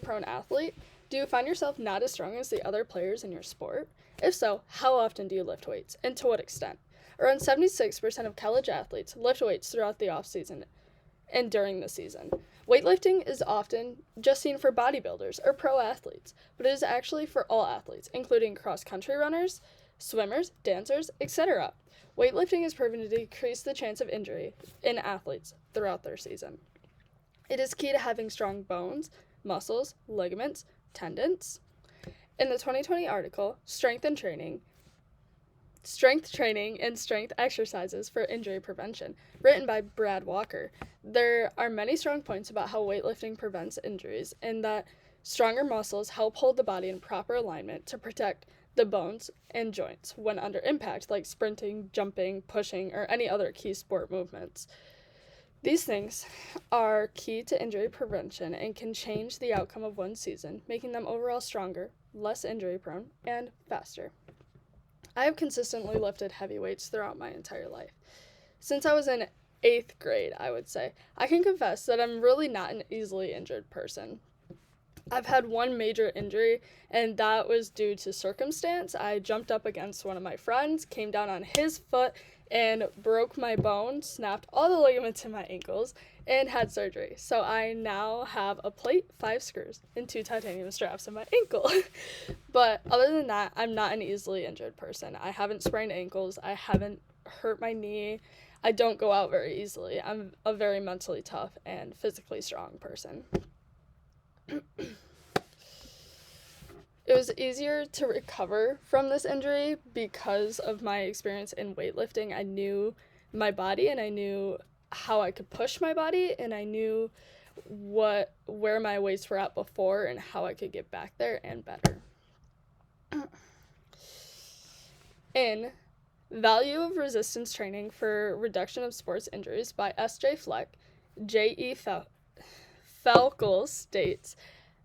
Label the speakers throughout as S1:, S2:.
S1: Prone athlete, do you find yourself not as strong as the other players in your sport? If so, how often do you lift weights, and to what extent? Around 76% of college athletes lift weights throughout the off-season and during the season. Weightlifting is often just seen for bodybuilders or pro athletes, but it is actually for all athletes, including cross-country runners, swimmers, dancers, etc. Weightlifting is proven to decrease the chance of injury in athletes throughout their season. It is key to having strong bones, muscles, ligaments, tendons. In the 2020 article, Strength Training and Strength Exercises for Injury Prevention, written by Brad Walker, there are many strong points about how weightlifting prevents injuries and that stronger muscles help hold the body in proper alignment to protect the bones and joints when under impact, like sprinting, jumping, pushing, or any other key sport movements. These things are key to injury prevention and can change the outcome of one's season, making them overall stronger, less injury prone, and faster. I have consistently lifted heavy weights throughout my entire life. Since I was in 8th grade, I would say, I can confess that I'm really not an easily injured person. I've had one major injury, and that was due to circumstance. I jumped up against one of my friends, came down on his foot, and broke my bone, snapped all the ligaments in my ankles, and had surgery. So I now have a plate, 5 screws, and 2 titanium straps in my ankle. But other than that, I'm not an easily injured person. I haven't sprained ankles. I haven't hurt my knee. I don't go out very easily. I'm a very mentally tough and physically strong person. It was easier to recover from this injury because of my experience in weightlifting. I knew my body and I knew how I could push my body and I knew where my weights were at before and how I could get back there and better. In Value of Resistance Training for Reduction of Sports Injuries by S.J. Fleck, J.E. Falkel states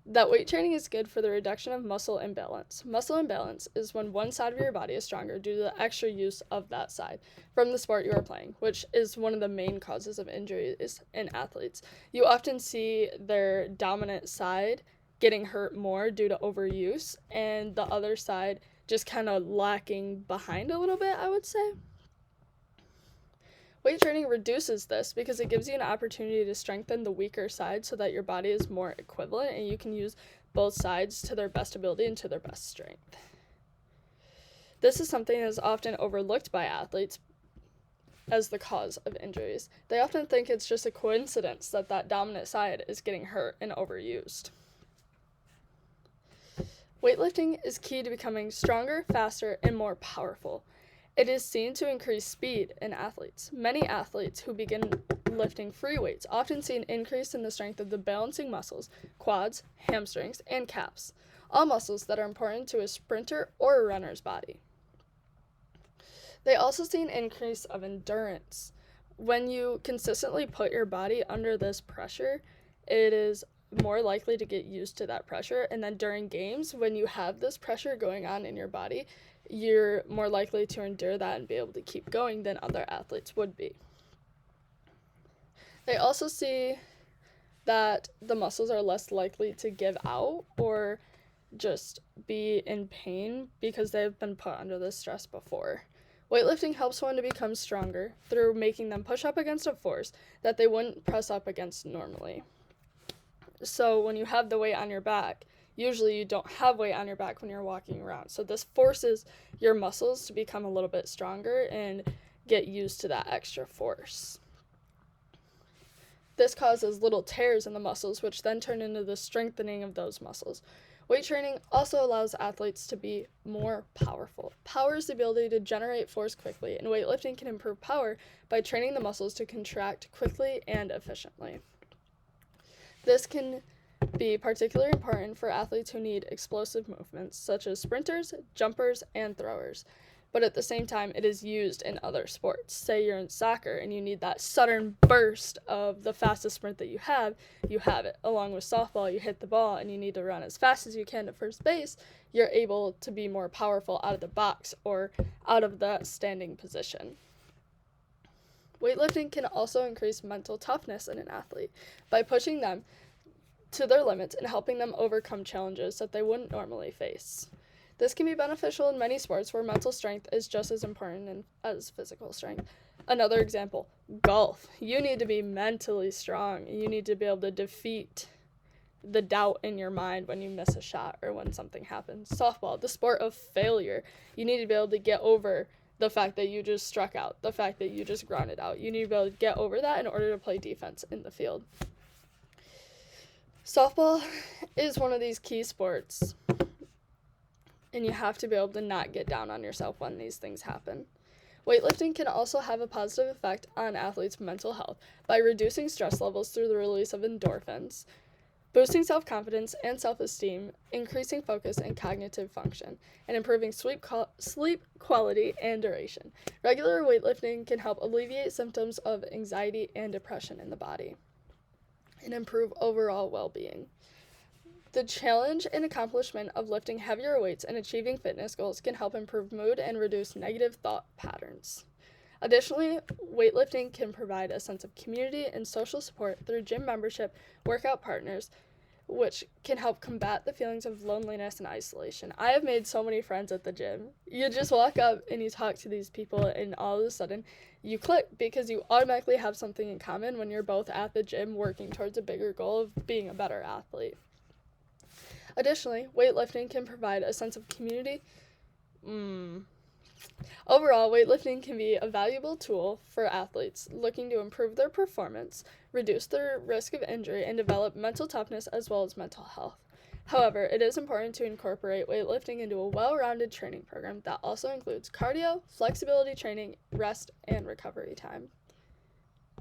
S1: that weight training is good for the reduction of muscle imbalance. Muscle imbalance is when one side of your body is stronger due to the extra use of that side from the sport you are playing, which is one of the main causes of injuries in athletes. You often see their dominant side getting hurt more due to overuse, and the other side just kind of lacking behind a little bit, I would say. Weight training reduces this because it gives you an opportunity to strengthen the weaker side so that your body is more equivalent and you can use both sides to their best ability and to their best strength. This is something that is often overlooked by athletes as the cause of injuries. They often think it's just a coincidence that that dominant side is getting hurt and overused. Weightlifting is key to becoming stronger, faster, and more powerful. It is seen to increase speed in athletes. Many athletes who begin lifting free weights often see an increase in the strength of the balancing muscles, quads, hamstrings, and calves, all muscles that are important to a sprinter or a runner's body. They also see an increase of endurance. When you consistently put your body under this pressure, it is more likely to get used to that pressure, and then during games, when you have this pressure going on in your body, you're more likely to endure that and be able to keep going than other athletes would be. They also see that the muscles are less likely to give out or just be in pain because they've been put under this stress before. Weightlifting helps one to become stronger through making them push up against a force that they wouldn't press up against normally. So when you have the weight on your back, usually you don't have weight on your back when you're walking around. So this forces your muscles to become a little bit stronger and get used to that extra force. This causes little tears in the muscles, which then turn into the strengthening of those muscles. Weight training also allows athletes to be more powerful. Power is the ability to generate force quickly, and weightlifting can improve power by training the muscles to contract quickly and efficiently. This can be particularly important for athletes who need explosive movements, such as sprinters, jumpers, and throwers. But at the same time, it is used in other sports. Say you're in soccer and you need that sudden burst of the fastest sprint that you have it. Along with softball, you hit the ball and you need to run as fast as you can to first base, you're able to be more powerful out of the box or out of the standing position. Weightlifting can also increase mental toughness in an athlete by pushing them to their limits and helping them overcome challenges that they wouldn't normally face. This can be beneficial in many sports where mental strength is just as important as physical strength. Another example, golf. You need to be mentally strong. You need to be able to defeat the doubt in your mind when you miss a shot or when something happens. Softball, the sport of failure. You need to be able to get over the fact that you just struck out, the fact that you just grounded out. You need to be able to get over that in order to play defense in the field. Softball is one of these key sports, and you have to be able to not get down on yourself when these things happen. Weightlifting can also have a positive effect on athletes' mental health by reducing stress levels through the release of endorphins, boosting self-confidence and self-esteem, increasing focus and cognitive function, and improving sleep quality and duration. Regular weightlifting can help alleviate symptoms of anxiety and depression in the body and improve overall well-being. The challenge and accomplishment of lifting heavier weights and achieving fitness goals can help improve mood and reduce negative thought patterns. Additionally, weightlifting can provide a sense of community and social support through gym membership, workout partners, which can help combat the feelings of loneliness and isolation. I have made so many friends at the gym. You just walk up and you talk to these people, and all of a sudden you click because you automatically have something in common when you're both at the gym working towards a bigger goal of being a better athlete. Additionally, weightlifting can provide a sense of community. Overall, weightlifting can be a valuable tool for athletes looking to improve their performance, reduce their risk of injury, and develop mental toughness as well as mental health. However, it is important to incorporate weightlifting into a well-rounded training program that also includes cardio, flexibility training, rest, and recovery time.